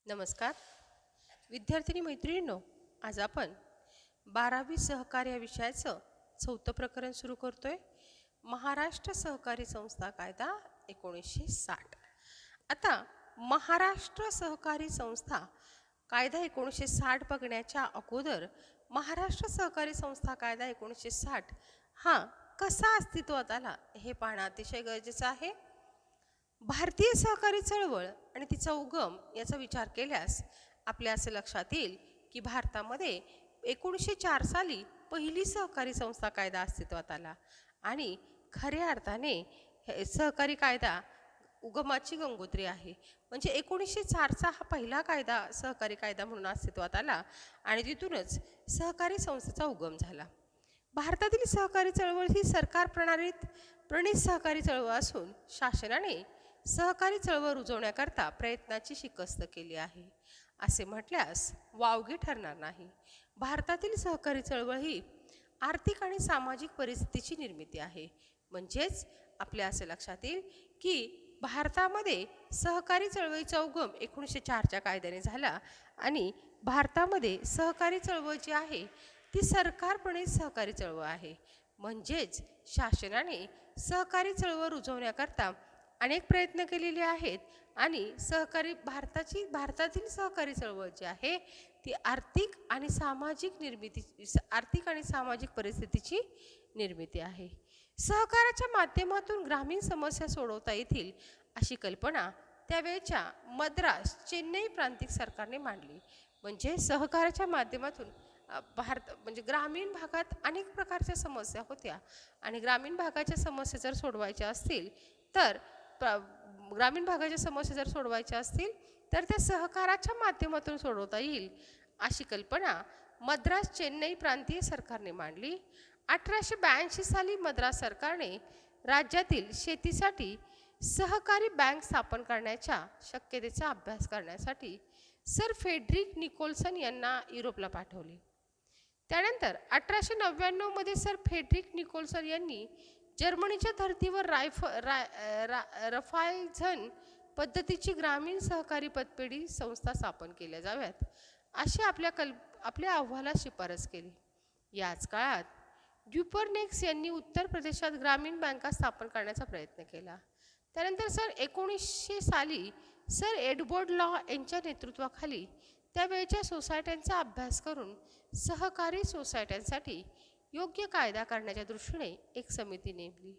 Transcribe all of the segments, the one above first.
नमस्कार विद्यार्थिनी मैत्रिणींनो, आज आपण 12वी सहकार या विषयाचं चौथं प्रकरण सुरू करतोय. महाराष्ट्र सहकारी संस्था कायदा 1960. आता महाराष्ट्र सहकारी संस्था कायदा 1960 बघण्याच्या अगोदर महाराष्ट्र सहकारी संस्था कायदा 1960 हा कसा अस्तित्वात आला हे पाहणं अतिशय गरजेचं आहे. भारतीय सहकारी चळवळ आणि तिचा उगम याचा विचार केल्यास आपल्या असे लक्षात येईल की भारतामध्ये 1904 साली पहिली सहकारी संस्था कायदा अस्तित्वात आला आणि खऱ्या अर्थाने सहकारी कायदा उगमाची गंगोत्री आहे. म्हणजे 1904चा हा पहिला कायदा सहकारी कायदा म्हणून अस्तित्वात आला आणि तिथूनच सहकारी संस्थेचा उगम झाला. भारतातील सहकारी चळवळ ही सरकार प्रणालीत प्रणीत सहकारी चळवळ असून शासनाने सहकारी चळवळ रुजवण्याकरता प्रयत्नाची शिकस्त केली आहे असे म्हटल्यास वावगे ठरणार नाही. भारतातील सहकारी चळवळ ही आर्थिक आणि सामाजिक परिस्थितीची निर्मिती आहे. म्हणजेच आपल्या असे लक्षात येईल की भारतामध्ये सहकारी चळवळीचा उगम 1904च्या कायद्याने झाला आणि भारतामध्ये सहकारी चळवळ जी आहे ती सरकारप्रणीत सहकारी चळवळ आहे. म्हणजेच शासनाने सहकारी चळवळ रुजवण्याकरता अनेक प्रयत्न केलेले आहेत आणि भारतातील सहकारी चळवळ जी आहे ती आर्थिक आणि सामाजिक परिस्थितीची निर्मिती आहे. सहकाराच्या माध्यमातून ग्रामीण समस्या सोडवता येतील अशी कल्पना त्यावेळच्या मद्रास चेन्नई प्रांतिक सरकारने मांडली. म्हणजे सहकाराच्या माध्यमातून ग्रामीण भागात अनेक प्रकारच्या समस्या होत्या आणि ग्रामीण भागाच्या समस्या जर सोडवायच्या असतील तर त्या सहकाराच्या माध्यमातून सोडवता येईल अशी कल्पना मद्रास चेन्नई प्रांतीय सरकारने मांडली. 1882 साली मद्रास सरकारने राज्यातील शेतीसाठी सहकारी बँक स्थापन करण्याच्या शक्यतेचा अभ्यास करण्यासाठी सर फेडरिक निकोल्सन यांना युरोपला पाठवले. त्यानंतर 1899 मध्ये सर फेडरिक निकोल्सन यांनी जर्मनीच्या धर्तीवर रफायझन पद्धतीची ग्रामीण सहकारी पतपेढी संस्था स्थापन केल्या जाव्यात अशी आपल्या अहवालात शिफारस केली. याच काळात ड्युपरनेक्स यांनी उत्तर प्रदेशात ग्रामीण बँका स्थापन करण्याचा प्रयत्न केला. त्यानंतर 1900 साली सर एडवर्ड लॉ यांच्या नेतृत्वाखाली त्यावेळच्या सोसायट्यांचा अभ्यास करून सहकारी सोसायट्यांसाठी योग्य कायदा करण्याच्या दृष्टीने एक समिती नेमली.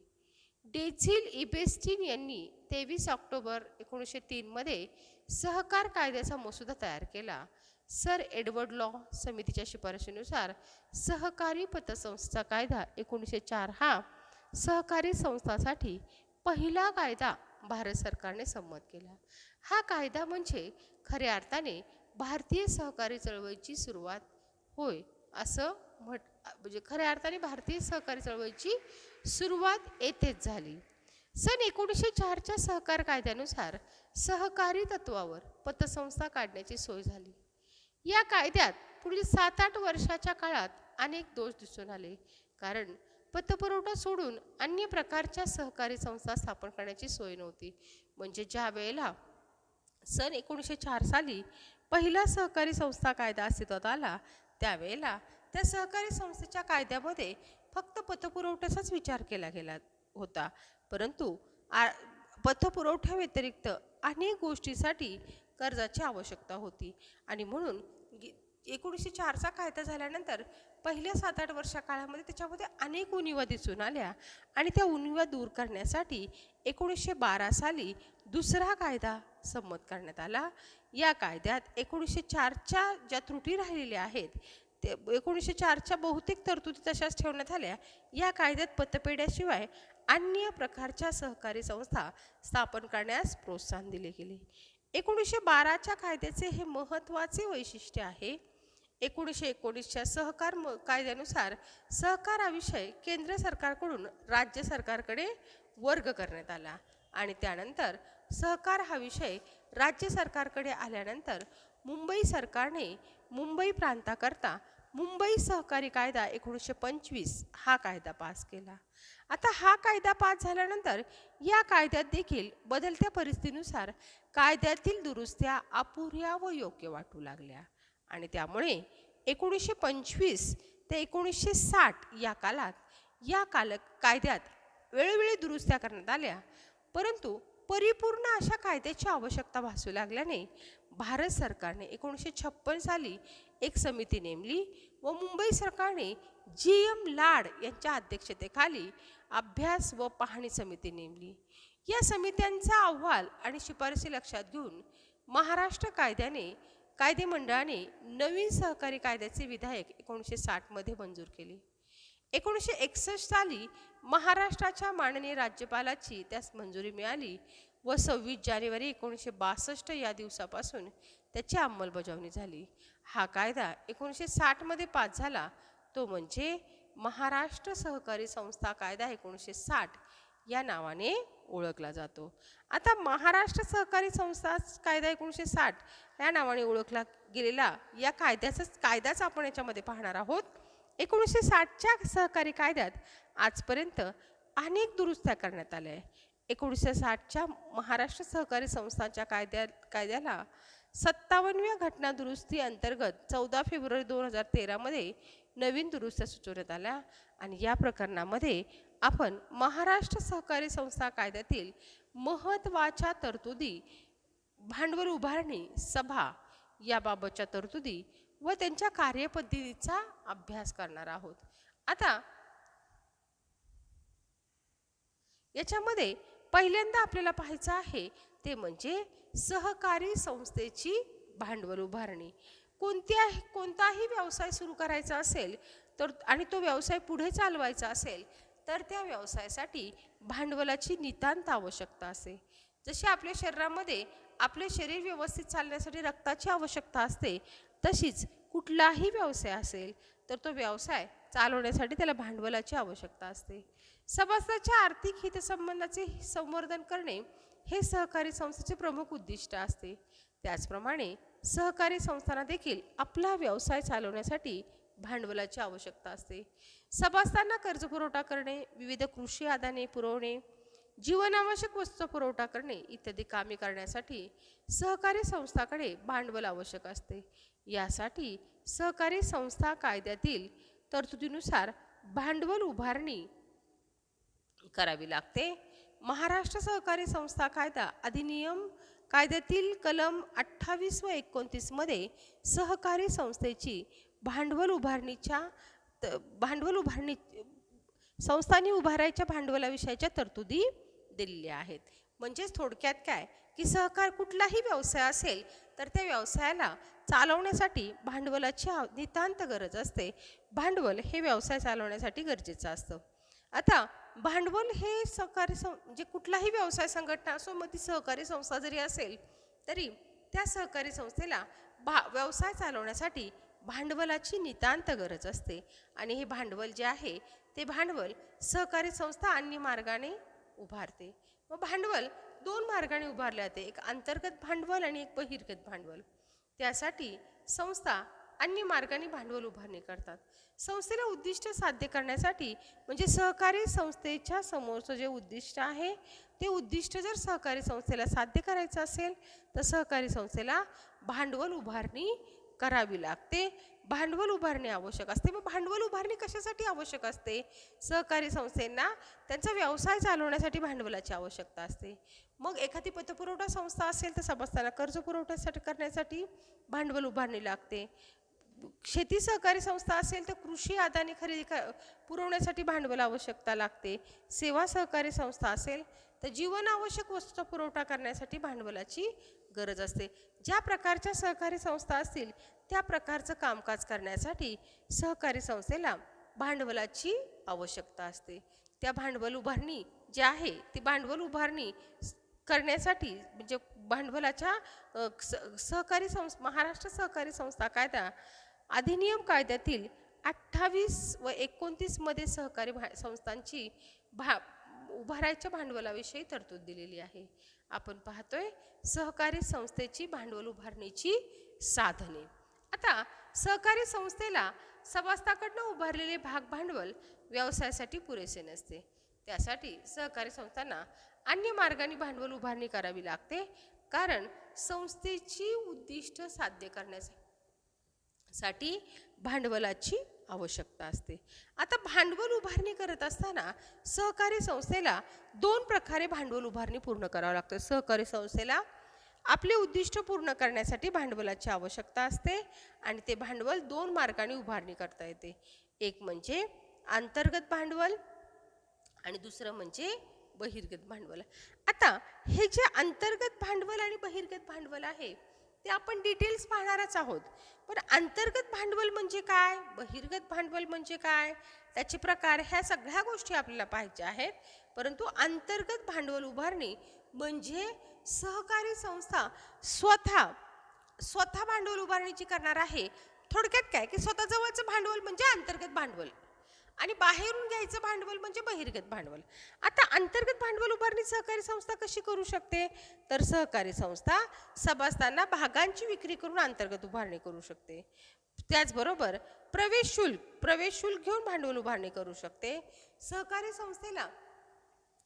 डेझिल इबेस्टिन यांनी 23 ऑक्टोबर 1903 मध्ये सहकार कायद्याचा मसुदा तयार केला. सर एडवर्ड लॉ समितीच्या शिफारशीनुसार सहकारी पतसंस्थेचा कायदा 1904 हा सहकारी संस्थांसाठी पहिला कायदा भारत सरकारने संमत केला. हा कायदा म्हणजे खऱ्या अर्थाने भारतीय सहकारी चळवळीची सुरुवात होय असं म्हणजे खऱ्या अर्थाने भारतीय सहकारी चळवळीची सुरुवात येथेच झाली. 1904च्या सहकार कायद्यानुसार सहकारी तत्वावर पतसंस्था काढण्याची सोय झाली. या कायद्यात पुढील 7-8 वर्षाच्या काळात अनेक दोष दिसून आले, कारण पतपुरवठा सोडून अन्य प्रकारच्या सहकारी संस्था स्थापन करण्याची सोय नव्हती. म्हणजे ज्या वेळेला 1904 साली पहिला सहकारी संस्था कायदा अस्तित्वात आला त्यावेळेला त्या सहकारी संस्थेच्या कायद्यामध्ये फक्त पतपुरवठ्याचाच विचार केला गेला होता, परंतु पतपुरवठ्या व्यतिरिक्त अनेक गोष्टींसाठी कर्जाची आवश्यकता होती आणि म्हणून 1904चा कायदा झाल्यानंतर पहिल्या 7-8 वर्षा काळामध्ये त्याच्यामध्ये अनेक उणिवा दिसून आल्या आणि त्या उणिवा दूर करण्यासाठी 1912 साली दुसरा कायदा संमत करण्यात आला. या कायद्यात 1904च्या ज्या त्रुटी राहिलेल्या आहेत 1904च्या बहुतेक तरतुदी तशाच ठेवण्यात आल्या. या कायद्यात पतपेढ्याशिवाय अन्य प्रकारच्या सहकारी संस्था स्थापन करण्यास प्रोत्साहन दिले गेले. 1912च्या कायद्याचे हे महत्त्वाचे वैशिष्ट्य आहे. 1919च्या सहकार कायद्यानुसार सहकार हा विषय केंद्र सरकारकडून राज्य सरकारकडे वर्ग करण्यात आला आणि त्यानंतर सहकार हा विषय राज्य सरकारकडे आल्यानंतर मुंबई सरकारने मुंबई प्रांताकरता मुंबई सहकारी कायदा 1925 हा कायदा पास केला. आता हा कायदा पास झाल्यानंतर या कायद्यात देखील बदलत्या परिस्थितीनुसार कायद्यातील दुरुस्त्या अपुऱ्या व योग्य वाटू लागल्या आणि त्यामुळे 1925 ते 1960 या काळात कायद्यात वेळोवेळी दुरुस्त्या करण्यात आल्या, परंतु परिपूर्ण अशा कायद्याची आवश्यकता भासू लागल्याने भारत सरकारने 1956 साली एक समिती नेमली व मुंबई सरकारने GM लाड यांच्या अध्यक्षतेखाली अभ्यास व पाहणी समिती नेमली. या समित्यांचा अहवाल आणि शिफारसी लक्षात घेऊन महाराष्ट्र कायदे मंडळाने नवीन सहकारी कायद्याचे विधेयक 1960 मध्ये मंजूर केले. 1961 साली महाराष्ट्राच्या माननीय राज्यपालाची त्यास मंजुरी मिळाली व 26 जानेवारी 1962 या दिवसापासून त्याची अंमलबजावणी झाली. हा कायदा 1960 मध्ये पास झाला, तो म्हणजे महाराष्ट्र सहकारी संस्था कायदा 1960 या नावाने ओळखला जातो. आता महाराष्ट्र सहकारी संस्था कायदा 1960 या नावाने ओळखला गेलेला या कायद्याच आपण याच्यामध्ये पाहणार आहोत. 1960च्या सहकारी कायद्यात आजपर्यंत अनेक दुरुस्त्या करण्यात आल्या. 1960च्या महाराष्ट्र सहकारी संस्थांच्या कायद्याला 57व्या घटना दुरुस्ती अंतर्गत 14 फेब्रुवारी 2013 मध्ये नवीन दुरुस्त्या सुचवण्यात आल्या आणि या प्रकरणामध्ये आपण महाराष्ट्र सहकारी संस्था कायद्यातील महत्त्वाच्या तरतुदी, भांडवल उभारणी सभा याबाबतच्या तरतुदी व त्यांच्या कार्यपद्धतीचा अभ्यास करणार आहोत. आता याच्यामध्ये पहिल्यांदा आपल्याला पाहायचं आहे ते म्हणजे सहकारी संस्थेची भांडवल उभारणी. कोणताही व्यवसाय सुरू करायचा असेल तर आणि तो व्यवसाय पुढे चालवायचा असेल तर त्या व्यवसायासाठी भांडवलाची नितांत आवश्यकता असते. जशी आपल्या शरीरामध्ये आपले शरीर व्यवस्थित चालण्यासाठी रक्ताची आवश्यकता असते, तशीच कुठलाही व्यवसाय असेल तर तो व्यवसाय चालवण्यासाठी त्याला भांडवलाची आवश्यकता असते. सभासदांच्या आर्थिक हितसंबंधाचे संवर्धन करणे हे सहकारी संस्थेचे प्रमुख उद्दिष्ट असते. त्याचप्रमाणे सहकारी संस्थांना देखील आपला व्यवसाय चालवण्यासाठी भांडवलाची आवश्यकता असते. सभासदांना कर्ज पुरवठा करणे, विविध कृषी आदाने पुरवणे, जीवनावश्यक वस्तूंचा पुरवठा करणे इत्यादी कामे करण्यासाठी सहकारी संस्थांकडे भांडवल आवश्यक असते. यासाठी सहकारी संस्था कायद्यातील तरतुदीनुसार भांडवल उभारणी करावी लागते. महाराष्ट्र सहकारी संस्था कायदा अधिनियम कायद्यातील कलम 28 व 29 मध्ये सहकारी संस्थेची भांडवल उभारणी संस्थांनी उभारायच्या भांडवलाविषयीच्या तरतुदी दिलेल्या आहेत. म्हणजेच थोडक्यात काय की कुठलाही व्यवसाय असेल तर त्या व्यवसायाला चालवण्यासाठी भांडवलाची नितांत गरज असते. भांडवल हे व्यवसाय चालवण्यासाठी गरजेचं असतं. आता भांडवल हे म्हणजे कुठलाही व्यवसाय संघटना असो, मग ती सहकारी संस्था जरी असेल तरी त्या सहकारी संस्थेला व्यवसाय चालवण्यासाठी भांडवलाची नितांत गरज असते आणि हे भांडवल जे आहे ते भांडवल सहकारी संस्था अन्य मार्गाने उभारते. मग भांडवल दोन मार्गाने उभारले जाते, एक अंतर्गत भांडवल आणि एक बहिर्गत भांडवल. त्यासाठी संस्था अन्य मार्गाने भांडवल उभारणी करतात. संस्थेला उद्दिष्ट साध्य करण्यासाठी म्हणजे सहकारी संस्थेच्या समोरचं जे उद्दिष्ट आहे ते उद्दिष्ट जर सहकारी संस्थेला साध्य करायचं असेल तर सहकारी संस्थेला भांडवल उभारणी करावी लागते. भांडवल उभारणी आवश्यक असते. मग भांडवल उभारणी कशासाठी आवश्यक असते? सहकारी संस्थांना त्यांचा व्यवसाय चालवण्यासाठी भांडवलाची आवश्यकता असते. मग एखादी पतपुरवठा संस्था असेल तर सभासदांना कर्ज पुरवठ्यासाठी करण्यासाठी भांडवल उभारणी लागते. शेती सहकारी संस्था असेल तर कृषी आदाने पुरवण्यासाठी भांडवल आवश्यकता लागते. सेवा सहकारी संस्था असेल तर जीवन आवश्यक वस्तूचा पुरवठा करण्यासाठी भांडवलाची गरज असते. ज्या प्रकारच्या सहकारी संस्था असतील त्या प्रकारचं कामकाज करण्यासाठी सहकारी संस्थेला भांडवलाची आवश्यकता असते. त्या भांडवल उभारणी जी आहे ती भांडवल उभारणी करण्यासाठी म्हणजे भांडवलाच्या महाराष्ट्र सहकारी संस्था कायदा अधिनियम कायद्यातील 28 व 29 मध्ये सहकारी संस्थांची उभारायच्या भांडवलाविषयी तरतूद दिलेली आहे. आपण पाहतोय सहकारी संस्थेची भांडवल उभारणीची साधने. आता सहकारी संस्थेला सभासदाकडनं उभारलेले भाग भांडवल व्यवसायासाठी पुरेसे नसते. त्यासाठी सहकारी संस्थांना अन्य मार्गाने भांडवल उभारणी करावी लागते, कारण संस्थेची उद्दिष्ट साध्य करण्यासाठी भांडवलाची आवश्यकता असते. आता भांडवल उभारणी करत असताना सहकारी संस्थेला 2 प्रकारे भांडवल उभारणी पूर्ण करावं लागतं. सहकारी संस्थेला आपले उद्दिष्ट पूर्ण करण्यासाठी भांडवलाची आवश्यकता असते आणि ते भांडवल 2 मार्गाने उभारणी करता येते. एक म्हणजे अंतर्गत भांडवल आणि दुसरं म्हणजे बहिर्गत भांडवल. आता हे जे अंतर्गत भांडवल आणि बहिर्गत भांडवल आहे ते आपण डिटेल्स पाहणारच आहोत. पण अंतर्गत भांडवल म्हणजे काय, बहिर्गत भांडवल म्हणजे काय, त्याचे प्रकार, ह्या सगळ्या गोष्टी आपल्याला पाहायच्या आहेत. परंतु अंतर्गत भांडवल उभारणी म्हणजे सहकारी संस्था स्वतः भांडवल उभारणीची करणार आहे. थोडक्यात काय की स्वतःजवळचं भांडवल म्हणजे अंतर्गत भांडवल आणि बाहेरून घ्यायचं भांडवल म्हणजे बहिर्गत भांडवल. आता अंतर्गत भांडवल उभारणी सहकारी संस्था कशी करू शकते, तर सहकारी संस्था सभासदांना भागांची विक्री करून अंतर्गत उभारणी करू शकते. त्याचबरोबर प्रवेश शुल्क घेऊन भांडवल उभारणी करू शकते. सहकारी संस्थेला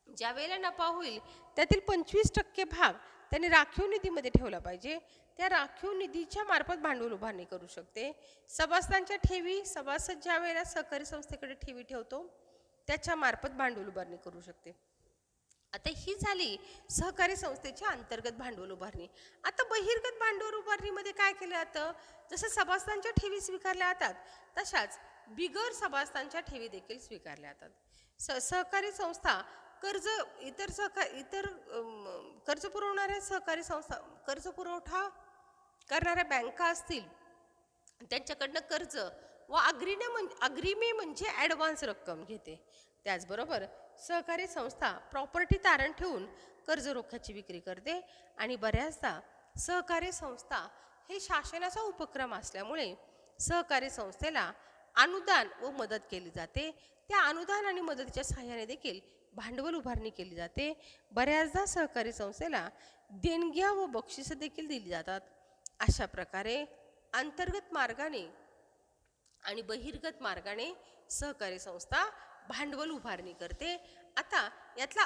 ज्या वेळेला नफा होईल त्यातील 25% भाग त्यांनी राखीव निधीमध्ये ठेवला पाहिजे. त्या राखीव निधीच्या मार्फत भांडवल उभारणी करू शकते. सभासदांच्या ठेवी, सभासद ज्या वेळेला सहकारी संस्थेकडे ठेवी ठेवतो त्याच्या मार्फत भांडवल उभारणी करू शकते. आता ही झाली सहकारी संस्थेची अंतर्गत भांडवल उभारणी. आता बहिर्गत भांडवल उभारणीमध्ये काय केलं जातं, जसं सभासदांच्या ठेवी स्वीकारल्या जातात तशाच बिगर सभासदांच्या ठेवी देखील स्वीकारल्या जातात. सहकारी संस्था कर्ज पुरवणाऱ्या सहकारी संस्था, कर्ज पुरवठा करणाऱ्या बँका असतील त्यांच्याकडनं कर्ज व अग्रिमे म्हणजे ॲडव्हान्स रक्कम घेते. त्याचबरोबर सहकारी संस्था प्रॉपर्टी तारण ठेवून कर्ज रोख्याची विक्री करते आणि बऱ्याचदा सहकारी संस्था हे शासनाचा उपक्रम असल्यामुळे सहकारी संस्थेला अनुदान व मदत केली जाते. त्या अनुदान आणि मदतीच्या सहाय्याने देखील भांडवल उभारणी केली जाते. बऱ्याचदा सहकारी संस्थेला देणग्या व बक्षिसं देखील दिली जातात. अशा प्रकारे अंतर्गत मार्गाने आणि बहिर्गत मार्गाने सहकारी संस्था भांडवल उभारणी करते. आता यातला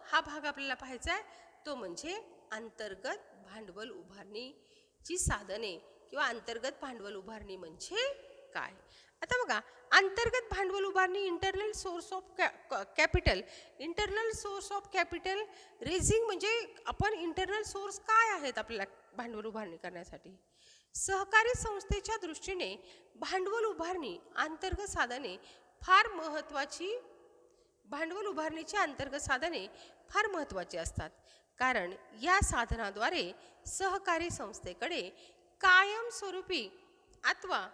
हा भाग आपल्याला पाहायचा आहे, तो म्हणजे अंतर्गत भांडवल उभारणीची साधने किंवा अंतर्गत भांडवल उभारणी म्हणजे काय. आता बघा, अंतर्गत भांडवल उभारणी internal source of capital raising म्हणजे आपण इंटरनल सोर्स काय आहेत आपल्याला भांडवल उभारणी करण्यासाठी. सहकारी संस्थेच्या दृष्टीने भांडवल उभारणी अंतर्गत साधने फार महत्त्वाची, भांडवल उभारणीची अंतर्गत साधने फार महत्त्वाची असतात, कारण या साधनाद्वारे सहकारी संस्थेकडे कायमस्वरूपी अथवा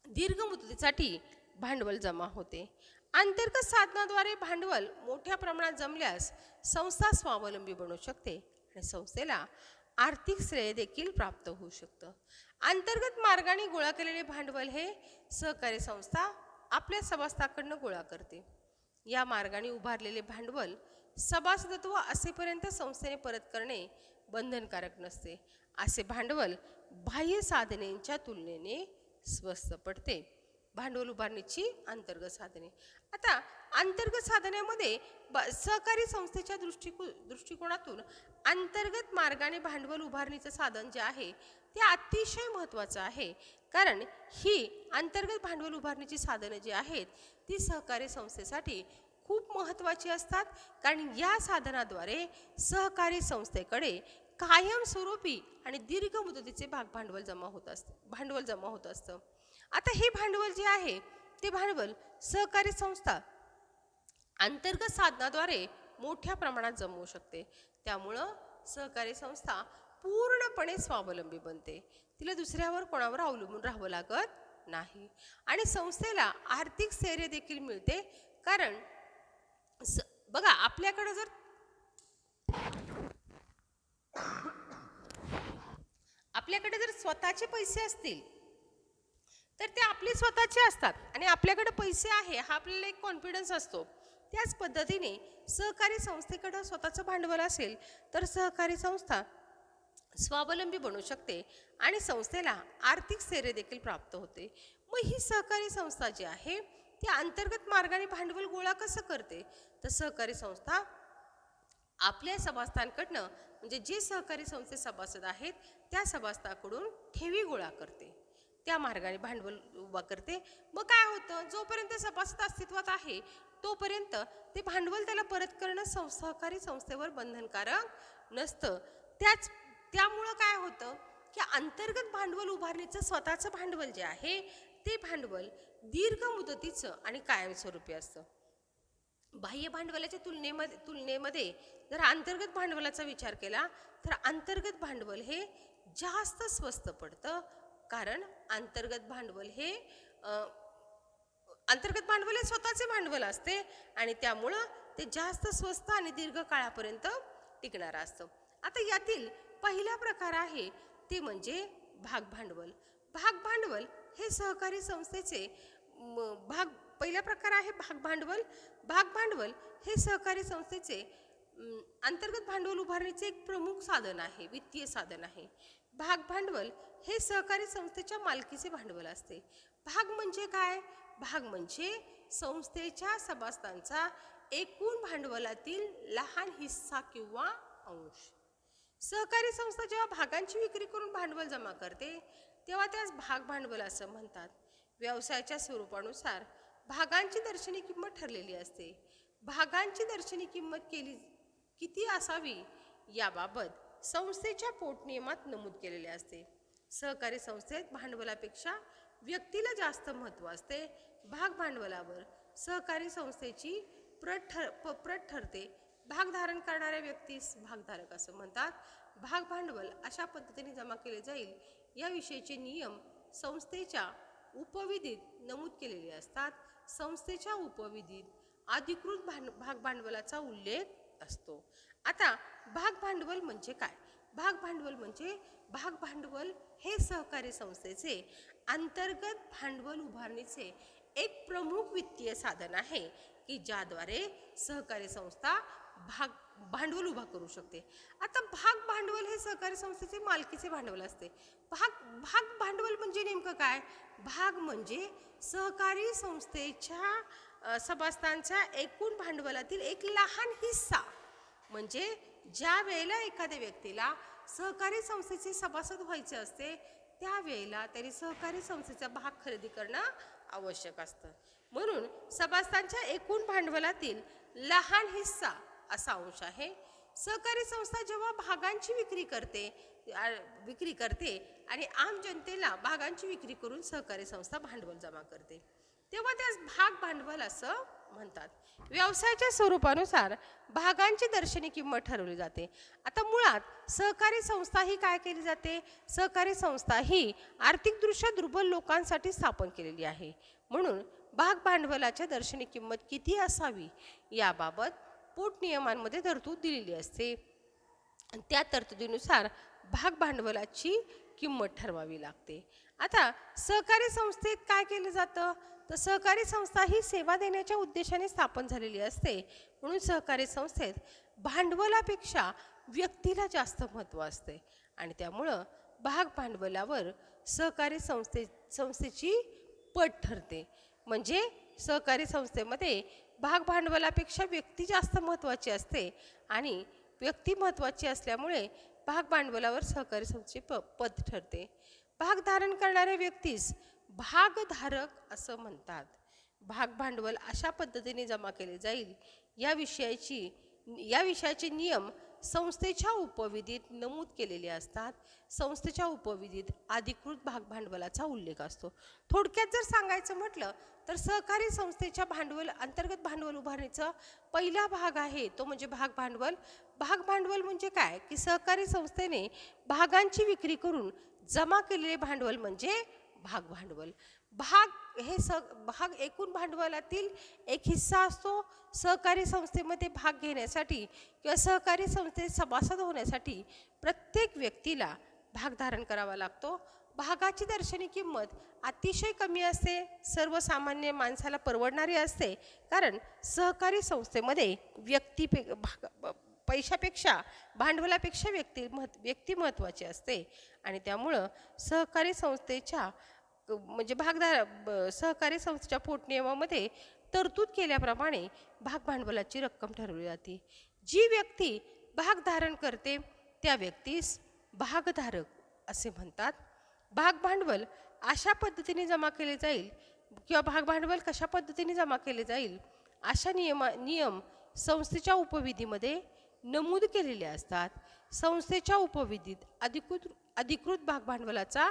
दीर्घ मुदतीसाठी भांडवल जमा होते. अंतर्गत साधनाद्वारे भांडवल मोठ्या प्रमाणात जमल्यास संस्था स्वावलंबी बनू शकते आणि संस्थेला आर्थिक श्रेय देखील प्राप्त होऊ शकतं. अंतर्गत मार्गाने गोळा केलेले भांडवल हे सहकारी संस्था आपल्या सभासदांकडून गोळा करते. या मार्गाने उभारलेले भांडवल सभासदत्व असेपर्यंत संस्थेने परत करणे बंधनकारक नसते. असे भांडवल बाह्य साधनेच्या तुलनेने स्वस्त पडते. भांडवल उभारणीची अंतर्गत साधने. आता अंतर्गत साधनामध्ये सहकारी संस्थेच्या दृष्टिकोनातून अंतर्गत मार्गाने भांडवल उभारणीचं साधन जे आहे ते अतिशय महत्त्वाचं आहे, कारण ही अंतर्गत भांडवल उभारणीची साधनं जी आहेत ती सहकारी संस्थेसाठी खूप महत्त्वाची असतात, कारण या साधनाद्वारे सहकारी संस्थेकडे कायमस्वरूपी आणि दीर्घ मुदतीचे भांडवल जमा होत असतं. आता हे भांडवल जे आहे ते भांडवल सहकारी संस्था अंतर्गत साधनाद्वारे मोठ्या प्रमाणात जमवू शकते. त्यामुळं सहकारी संस्था पूर्णपणे स्वावलंबी बनते. तिला दुसऱ्यावर कोणावर अवलंबून राहावं लागत नाही आणि संस्थेला आर्थिक स्थैर्य देखील मिळते. कारण बघा, आपल्याकडे जर स्वतःचे पैसे असतील तर ते आपले स्वतःचे असतात आणि आपल्याकडे पैसे आहे हा आपल्याला एक कॉन्फिडन्स असतो. त्याच पद्धतीने सहकारी संस्थेकडे स्वतःचं भांडवल असेल तर सहकारी संस्था स्वावलंबी बनू शकते आणि संस्थेला आर्थिक स्थैर्य देखील प्राप्त होते. मग ही सहकारी संस्था जी आहे ती अंतर्गत मार्गाने भांडवल गोळा कसं करते? तर सहकारी संस्था आपल्या सभासदांकडनं म्हणजे जे सहकारी संस्थेत सभासद आहेत त्या सभासदांकडून ठेवी गोळा करते, त्या मार्गाने भांडवल उभा करते. मग काय होतं, जोपर्यंत सभासद अस्तित्वात आहे तोपर्यंत ते भांडवल त्याला परत करणं सहकारी संस्थेवर बंधनकारक नसतं. त्यामुळं काय होतं की अंतर्गत भांडवल उभारणीचं स्वतःचं भांडवल जे आहे ते भांडवल दीर्घ मुदतीचं आणि कायमस्वरूपी असतं. बाह्य भांडवलाच्या तुलनेमध्ये जर अंतर्गत भांडवलाचा विचार केला तर अंतर्गत भांडवल हे जास्त स्वस्त पडतं, कारण अंतर्गत भांडवल हे स्वतःचे भांडवल असते आणि त्यामुळं ते जास्त स्वस्त आणि दीर्घ काळापर्यंत टिकणारं असतं. आता यातील पहिला प्रकार आहे ते म्हणजे भाग भांडवल. भाग भांडवल हे सहकारी संस्थेचे पहिला प्रकार आहे भाग भांडवल. भाग भांडवल हे सहकारी संस्थेचे अंतर्गत भांडवल उभारणीचे एक प्रमुख साधन आहे, वित्तीय साधन आहे. भाग भांडवल हे सहकारी संस्थेच्या मालकीचे भांडवल असते. भाग म्हणजे काय? भाग म्हणजे संस्थेच्या सभासदांचा एकूण भांडवलातील लहान हिस्सा किंवा अंश. सहकारी संस्था जेव्हा भागांची विक्री करून भांडवल जमा करते तेव्हा त्यास भाग भांडवल असं म्हणतात. व्यवसायाच्या स्वरूपानुसार भागांची दर्शनी किंमत ठरलेली असते. भागांची दर्शनी किंमत किती असावी याबाबत संस्थेच्या पोटनियमात नमूद केलेले असते. सहकारी संस्थेत भांडवलापेक्षा व्यक्तीला जास्त महत्त्व असते. भाग भांडवलावर सहकारी संस्थेची प्रत ठरते. भाग धारण करणाऱ्या व्यक्तीस भागधारक असं म्हणतात. भाग भांडवल अशा पद्धतीने जमा केले जाईल याविषयीचे नियम संस्थेच्या उपविधीत नमूद केलेले असतात. संस्थेच्या उपविधीत अधिकृत भाग भांडवलाचा उल्लेख असतो. आता भाग भांडवल म्हणजे काय? भाग भांडवल म्हणजे भाग भांडवल हे सहकारी संस्थेचे अंतर्गत भांडवल उभारणीचे एक प्रमुख वित्तीय साधन आहे की ज्याद्वारे सहकारी संस्था भांडवल उभा करू शकते. आता भाग भांडवल हे सहकारी संस्थेचे मालकीचे भांडवल असते. भाग भांडवल म्हणजे नेमकं काय? भाग म्हणजे सहकारी संस्थेच्या सभासदांच्या एकूण भांडवलातील एक लहान हिस्सा. म्हणजे ज्या वेळेला एखाद्या व्यक्तीला सहकारी संस्थेचे सभासद व्हायचे असते त्यावेळेला त्यांनी सहकारी संस्थेचा भाग खरेदी करणं आवश्यक असतं. म्हणून सभासदांच्या एकूण भांडवलातील लहान हिस्सा असा अंश आहे. सहकारी संस्था जेव्हा भागांची विक्री करते आणि आम जनतेला भागांची विक्री करून सहकारी संस्था भांडवल जमा करते तेव्हा त्यास भाग भांडवल असं म्हणतात. व्यवसायाच्या स्वरूपानुसार भागांची दर्शनी किंमत ठरवली जाते. आता मुळात सहकारी संस्था ही काय केली जाते? सहकारी संस्था ही आर्थिकदृष्ट्या दुर्बल लोकांसाठी स्थापन केलेली आहे. म्हणून भाग भांडवलाच्या दर्शनी किंमत किती असावी याबाबत पोटनियमांमध्ये तरतूद दिलेली असते. त्या तरतुदीनुसार भाग भांडवलाची किंमत ठरवावी लागते. आता सहकारी संस्थेत काय केलं जातं? तर सहकारी संस्था ही सेवा देण्याच्या उद्देशाने स्थापन झालेली असते. म्हणून सहकारी संस्थेत भांडवलापेक्षा व्यक्तीला जास्त महत्त्व असते आणि त्यामुळं भाग भांडवलावर सहकारी संस्थेची पत ठरते. म्हणजे सहकारी संस्थेमध्ये भाग भांडवलापेक्षा व्यक्ती जास्त महत्त्वाची असते आणि व्यक्ती महत्त्वाची असल्यामुळे भाग भांडवलावर सहकारी संस्थेची पत ठरते. भाग धारण करणाऱ्या व्यक्तीस भागधारक असं म्हणतात. भाग भांडवल अशा पद्धतीने जमा केले जाईल या विषयाचे नियम संस्थेच्या उपविधीत नमूद केलेले असतात. संस्थेच्या उपविधीत अधिकृत भाग भांडवलाचा उल्लेख असतो. थोडक्यात जर सांगायचं म्हटलं तर सहकारी संस्थेच्या अंतर्गत भांडवल उभारणीचा पहिला भाग आहे तो म्हणजे भाग भांडवल. भाग भांडवल म्हणजे काय की सहकारी संस्थेने भागांची विक्री करून जमा केलेले भांडवल म्हणजे भाग भांडवल. भाग एकूण भांडवलातील एक हिस्सा असतो. सहकारी संस्थेमध्ये भाग घेण्यासाठी किंवा सहकारी संस्थेत सभासद होण्यासाठी प्रत्येक व्यक्तीला भाग धारण करावा लागतो. भागाची दर्शनी किंमत अतिशय कमी असते, सर्वसामान्य माणसाला परवडणारी असते, कारण सहकारी संस्थेमध्ये पैशापेक्षा भांडवलापेक्षा व्यक्ती महत्त्वाची असते आणि त्यामुळं सहकारी संस्थेच्या म्हणजे सहकारी संस्थेच्या पोटनियमामध्ये तरतूद केल्याप्रमाणे भाग भांडवलाची रक्कम ठरवली जाते. जी व्यक्ती भाग धारण करते त्या व्यक्तीस भागधारक असे म्हणतात. भाग भांडवल अशा पद्धतीने जमा केले जाईल किंवा भाग भांडवल कशा पद्धतीने जमा केले जाईल अशा नियम संस्थेच्या उपविधीमध्ये नमूद केलेले असतात. संस्थेच्या उपविधीत अधिकृत भाग भांडवलाचा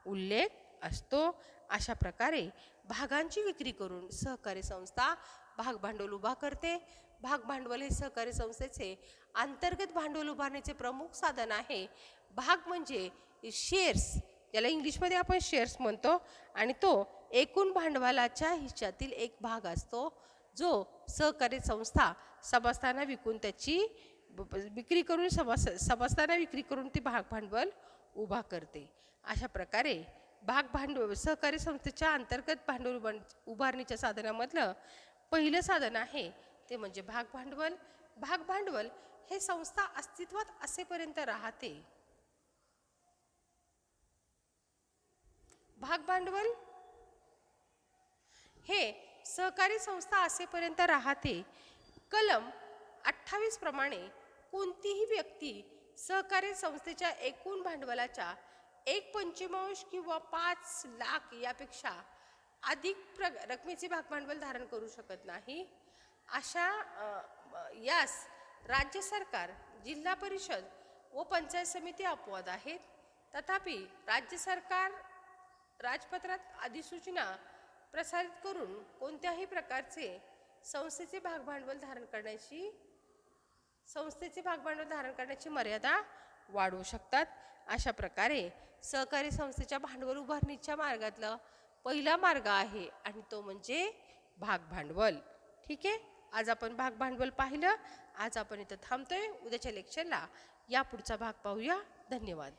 उल्लेख असतो. अशा प्रकारे भागांची विक्री करून सहकारी संस्था भाग भांडवल उभा करते. भाग भांडवल हे सहकारी संस्थेचे अंतर्गत भांडवल उभारण्याचे प्रमुख साधन आहे. भाग म्हणजे शेअर्स, ज्याला इंग्लिशमध्ये आपण शेअर्स म्हणतो, आणि तो एकूण भांडवलाच्या हिश्श्यातील एक भाग असतो जो सहकारी संस्था सभासदांना विकून त्याची सभासदांना विक्री करून ती भाग भांडवल उभा करते. अशा प्रकारे सहकारी संस्थेच्या अंतर्गत भांडवल उभारणीच्या साधनामधलं पहिलं साधन आहे ते म्हणजे भाग भांडवल. भाग भांडवल हे संस्था अस्तित्वात असेपर्यंत राहते. भाग भांडवल हे सहकारी संस्था असेपर्यंत राहते. कलम 28 प्रमाणे कोणतीही व्यक्ती सहकारी संस्थेच्या एकूण भांडवलाच्या 1/5 किंवा 5 लाख यापेक्षा अधिक रकमेचे भाग भांडवल धारण करू शकत नाही. यास राज्य सरकार, जिल्हा परिषद व पंचायत समिती अपवाद आहेत. तथापि राज्य सरकार राजपत्रात अधिसूचना प्रसारित करून कोणत्याही प्रकारचे संस्थेचे भाग भांडवल धारण करण्याची मर्यादा वाढवू शकतात. अशा प्रकारे सहकारी संस्थेच्या भांडवल उभारणीच्या मार्गातला पहिला मार्ग आहे आणि तो म्हणजे भाग भांडवल. ठीक आहे, आज आपण भाग भांडवल पाहिलं. आज आपण इथं थांबतोय. उद्याच्या लेक्चरला या पुढचा भाग पाहूया. धन्यवाद.